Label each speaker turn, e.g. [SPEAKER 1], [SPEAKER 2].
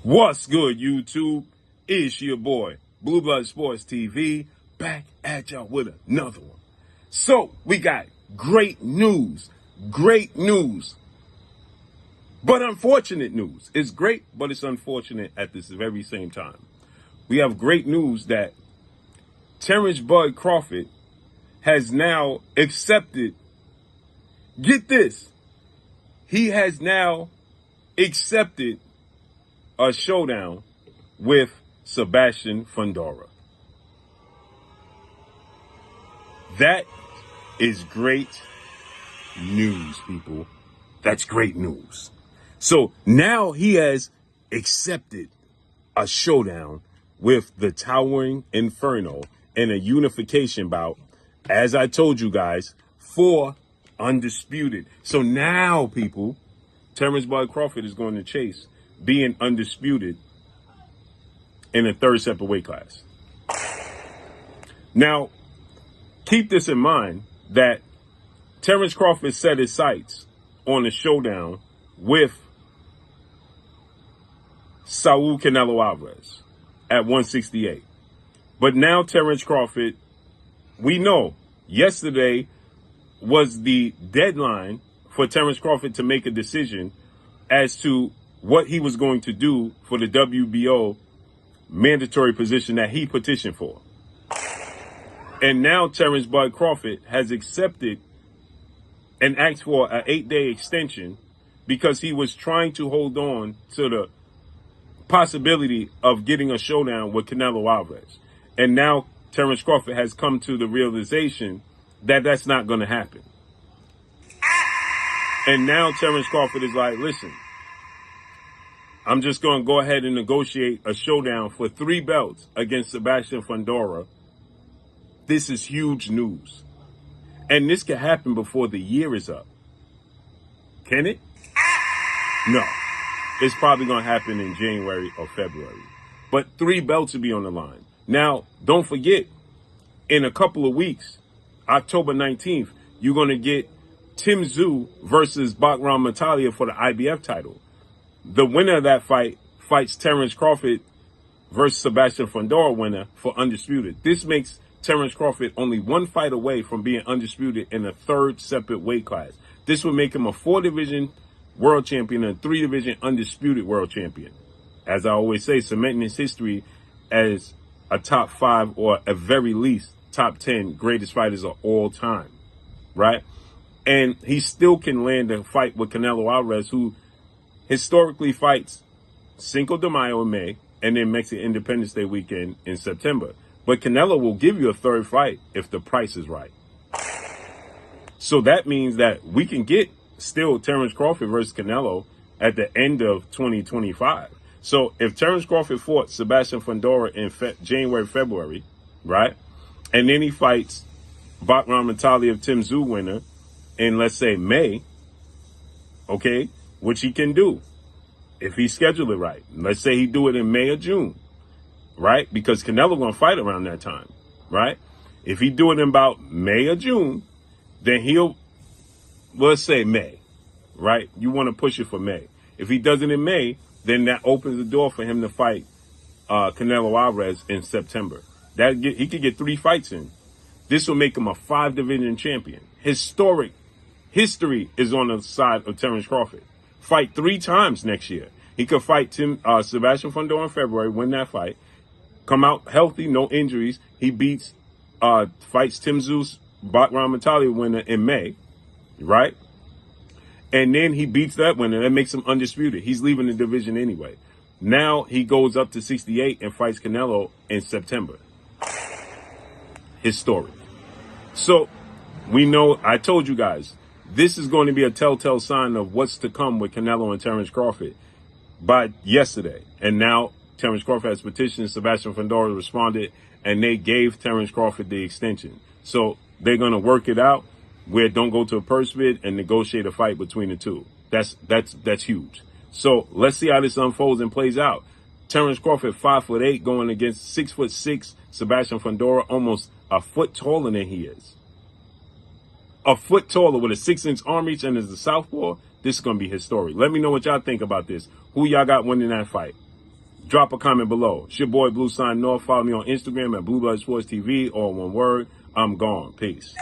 [SPEAKER 1] What's good, YouTube? It's your boy, Blue Blood Sports TV, back at y'all with another one. So, we got great news, but unfortunate news. It's great, but it's unfortunate at this very same time. We have great news that Terence Bud Crawford has now accepted, get this, he has now accepted a showdown with Sebastian Fundora. That is great news, people. That's great news. So now he has accepted a showdown with the Towering Inferno in a unification bout, as I told you guys, for undisputed. So now, people, Terence Bud Crawford is going to chase being undisputed in a third separate weight class. Now, keep this in mind that Terence Crawford set his sights on a showdown with Saul Canelo Alvarez at 168. But now Terence Crawford, we know yesterday was the deadline for Terence Crawford to make a decision as to what he was going to do for the WBO mandatory position that he petitioned for. And now Terence Bud Crawford has accepted and asked for an 8-day extension because he was trying to hold on to the possibility of getting a showdown with Canelo Alvarez. And now Terence Crawford has come to the realization that that's not going to happen. And now Terence Crawford is like, listen, I'm just going to go ahead and negotiate a showdown for 3 belts against Sebastian Fundora. This is huge news. And this could happen before the year is up. Can it? No. It's probably going to happen in January or February. But 3 belts will be on the line. Now, don't forget, in a couple of weeks, October 19th, you're going to get Tim Tszyu versus Bakram Matalia for the IBF title. The winner of that fight fights Terence Crawford versus Sebastian Fundora winner for undisputed. This makes Terence Crawford only 1 fight away from being undisputed in a 3rd separate weight class. This would make him a 4-division world champion and a 3-division undisputed world champion. As I always say, cementing his history as a top 5 or at very least top 10 greatest fighters of all time, right? And he still can land a fight with Canelo Alvarez, who historically fights Cinco de Mayo in May and then Mexican Independence Day weekend in September. But Canelo will give you a 3rd fight if the price is right. So that means that we can get still Terence Crawford versus Canelo at the end of 2025. So if Terence Crawford fought Sebastian Fundora in January, February, right? And then he fights Bakram Matalia of Tim Tszyu winner in, let's say, May, okay, which he can do if he scheduled it right. Let's say he do it in May or June, right? Because Canelo going to fight around that time, right? If he do it in about May or June, then he'll, let's say May, right? You want to push it for May. If he does it in May, then that opens the door for him to fight Canelo Alvarez in September. He could get 3 fights in. This will make him a 5-division champion. History is on the side of Terence Crawford. Fight 3 times next year. He could fight Sebastian Fundora in February, win that fight, come out healthy, no injuries. He fights Tim Tszyu, Bakram Matalia winner in May, right? And then he beats that winner. That makes him undisputed. He's leaving the division anyway. Now he goes up to 68 and fights Canelo in September. Historic. So we know, I told you guys, this is going to be a telltale sign of what's to come with Canelo and Terence Crawford by yesterday. And now Terence Crawford has petitioned, Sebastian Fundora responded, and they gave Terence Crawford the extension. So they're going to work it out where don't go to a purse bid and negotiate a fight between the two. That's huge. So let's see how this unfolds and plays out. Terence Crawford, 5'8", going against 6'6" Sebastian Fundora, almost a foot taller than he is. A foot taller with a 6-inch arm reach and is a southpaw. This is going to be historic. Let me know what y'all think about this. Who y'all got winning that fight? Drop a comment below. It's your boy Blue Sign North. Follow me on Instagram at Blue Blood Sports TV, all one word. I'm gone. Peace.